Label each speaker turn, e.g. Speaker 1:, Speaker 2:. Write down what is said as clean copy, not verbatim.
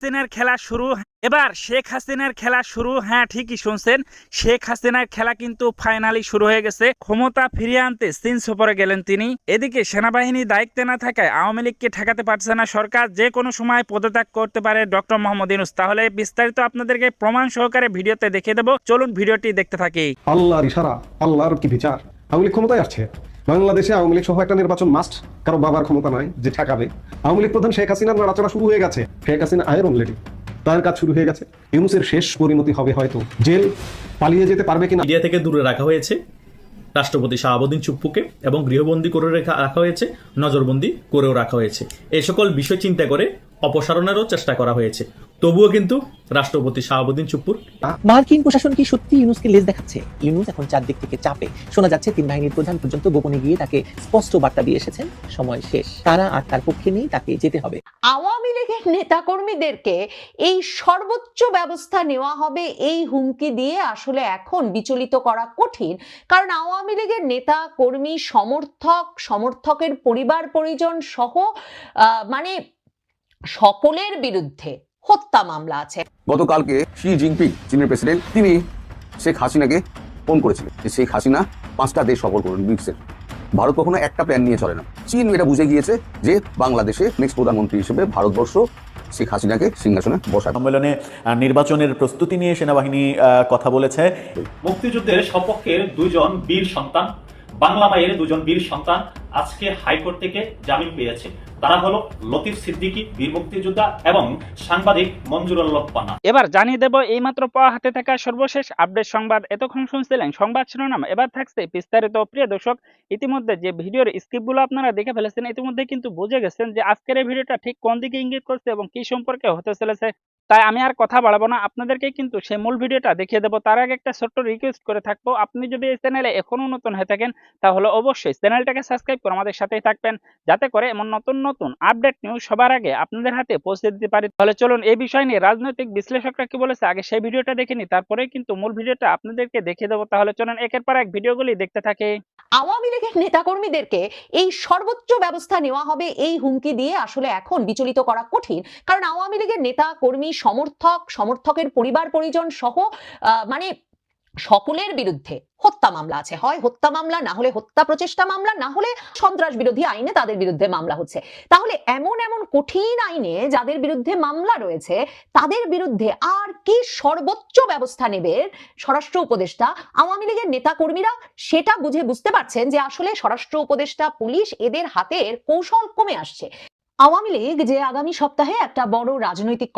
Speaker 1: হাসিনার খেলা শুরু। এবার শেখ হাসিনার খেলা শুরু। হ্যাঁ, ঠিকই শুনছেন, শেখ হাসিনার খেলা কিন্তু ফাইনালি শুরু হয়ে গেছে। ক্ষমতা ফিরিয়ে আনতে চীন সফরে গেলেন তিনি। এদিকে সেনাবাহিনী দায়িত্বে না থাকায় আওয়ামী লীগকে ঠেকাতে পারছে না সরকার। যে কোনো সময় পদত্যাগ করতে পারে ডক্টর মোহাম্মদ ইউনূস। তাহলে বিস্তারিত আপনাদেরকে প্রমাণ সহকারে ভিডিওতে দেখিয়ে দেবো, চলুন ভিডিওটি দেখতে থাকি।
Speaker 2: আল্লাহর ইশারা, আল্লাহর কি বিচার। আওয়ামী লীগ ক্ষমতায় আসছে, বাংলাদেশে আওয়ামী লীগ সহ একটা নির্বাচন মাস্ট। কারো বাবার ক্ষমতা নাই যে ঠেকাবে। আওয়ামী লীগ প্রধান শেখ হাসিনার নড়াচড়া শুরু হয়ে গেছে। শেখ হাসিনা আয়ের অলরেডি, তার কাজ শুরু হয়ে গেছে। ইউনূসের শেষ পরিণতি হবে হয়তো জেল। পালিয়ে যেতে পারবে কিনা।
Speaker 3: মিডিয়া থেকে দূরে রাখা হয়েছে রাষ্ট্রপতি শাহাবুদ্দিন চুপ্পুকে, এবং গৃহবন্দী করে রাখা হয়েছে, নজরবন্দি করেও রাখা হয়েছে। এই সকল বিষয় চিন্তা করে অপসারণেরও চেষ্টা করা হয়েছে। তবুও কিন্তু রাষ্ট্রপতি শাহাবুদ্দিন চুপ্পুর
Speaker 4: মার্কিন প্রশাসন কি সত্যি ইউনূসকে লেজ দেখাচ্ছে? ইউনূস এখন চারদিক থেকে চাপে। শোনা যাচ্ছে তিন বাহিনীর প্রধান পর্যন্ত গোপনে গিয়ে তাকে স্পষ্ট বার্তা দিয়ে এসেছেন, সময় শেষ, তারা আর তার পক্ষে নেই, তাকে যেতে হবে।
Speaker 5: আওয়ামী লীগের নেতাকর্মীদেরকে এই সর্বোচ্চ ব্যবস্থা নেওয়া হবে এই হুমকি দিয়ে আসলে এখন বিচলিত করা কঠিন। কারণ আওয়ামী লীগের নেতা কর্মী, সমর্থকের পরিবার পরিজন সহ মানে সকলের বিরুদ্ধে হত্যা মামলা আছে।
Speaker 6: গতকালকে শি জিনপিং, চীনের প্রেসিডেন্ট, তিনি শেখ হাসিনাকে ফোন করেছিলেন যে শেখ হাসিনা 5টা দেশ সফর করুন ব্রিক্সের। ভারত কখনো একটা প্ল্যান নিয়ে চলে না। চীন এটা বুঝে গিয়েছে যে বাংলাদেশে নেক্সট প্রধানমন্ত্রী হিসেবে ভারতবর্ষ শেখ হাসিনাকে সিংহাসনে বসাবে।
Speaker 7: সম্মেলনে নির্বাচনের প্রস্তুতি নিয়ে সেনাবাহিনী কথা বলেছে।
Speaker 8: মুক্তিযুদ্ধের সপক্ষের দুজন বীর সন্তান, বাংলা মায়ের দুজন বীর সন্তান আজকে হাইকোর্ট থেকে জামিন পেয়েছে। তারা হলো লতিফ সিদ্দিকী, বীর মুক্তিযোদ্ধা, এবং সাংবাদিক মঞ্জুরুল্লাহ পান্না।
Speaker 1: এবার জানিয়ে দেব এইমাত্র পাওয়া হাতে থাকা সর্বশেষ আপডেট সংবাদ। এতক্ষণ শুনছিলেন সংবাদ শিরোনাম, এবার থাকছে বিস্তারিত। প্রিয় দর্শক, ইতিমধ্যে যে ভিডিওর স্ক্রিপ্টগুলো আপনারা দেখে ফেলেছেন, ইতিমধ্যে কিন্তু বুঝে গেছেন যে আজকের এই ভিডিওটা ঠিক কোন দিকে ইঙ্গিত করছে এবং কি সম্পর্কে হতে চলেছে। তাই আমি আর কথা বাড়াবো না, আপনাদেরকে কিন্তু সেই মূল ভিডিওটা দেখিয়ে দেবো। তার আগে একটা ছোট্ট রিকোয়েস্ট করে থাকবো, আপনি যদি এই চ্যানেলে এখনো নতুন হয়ে থাকেন তাহলে অবশ্যই চ্যানেলটাকে সাবস্ক্রাইব করে আমাদের সাথেই থাকবেন, যাতে করে এমন নতুন নতুন আপডেট নিউজ সবার আগে আপনাদের হাতে পৌঁছে দিতে পারি। তাহলে চলুন এই বিষয় নিয়ে রাজনৈতিক বিশ্লেষকরা কি বলেছে আগে সেই ভিডিওটা দেখে নি, তারপরে কিন্তু মূল ভিডিওটা আপনাদেরকে দেখিয়ে দেবো। তাহলে চলুন একের পর এক ভিডিওগুলি দেখতে থাকি।
Speaker 5: আওয়ামী লীগের নেতাকর্মীদেরকে এই সর্বোচ্চ ব্যবস্থা নেওয়া হবে এই হুমকি দিয়ে আসলে এখন বিচলিত করা কঠিন। কারণ আওয়ামী লীগের নেতা কর্মী, সমর্থকের পরিবার পরিজন সহ মানে সকলের বিরুদ্ধে হত্যা মামলা আছে। হয় হত্যা মামলা, না হলে হত্যা প্রচেষ্টা মামলা, না হলে সন্ত্রাস বিরোধী আইনে তাদের বিরুদ্ধে মামলা হচ্ছে। তাহলে এমন এমন কঠিন আইনে যাদের বিরুদ্ধে মামলা রয়েছে, তাদের বিরুদ্ধে আর কি সর্বোচ্চ ব্যবস্থা নেবে স্বরাষ্ট্র উপদেষ্টা? আওয়ামী লীগের নেতা কর্মীরা সেটা বুঝতে পারছেন যে আসলে স্বরাষ্ট্র উপদেষ্টা, পুলিশ, এদের হাতের কৌশল কমে আসছে। আওয়ামী লীগ যে আগামী সপ্তাহে একটা বড় রাজনৈতিক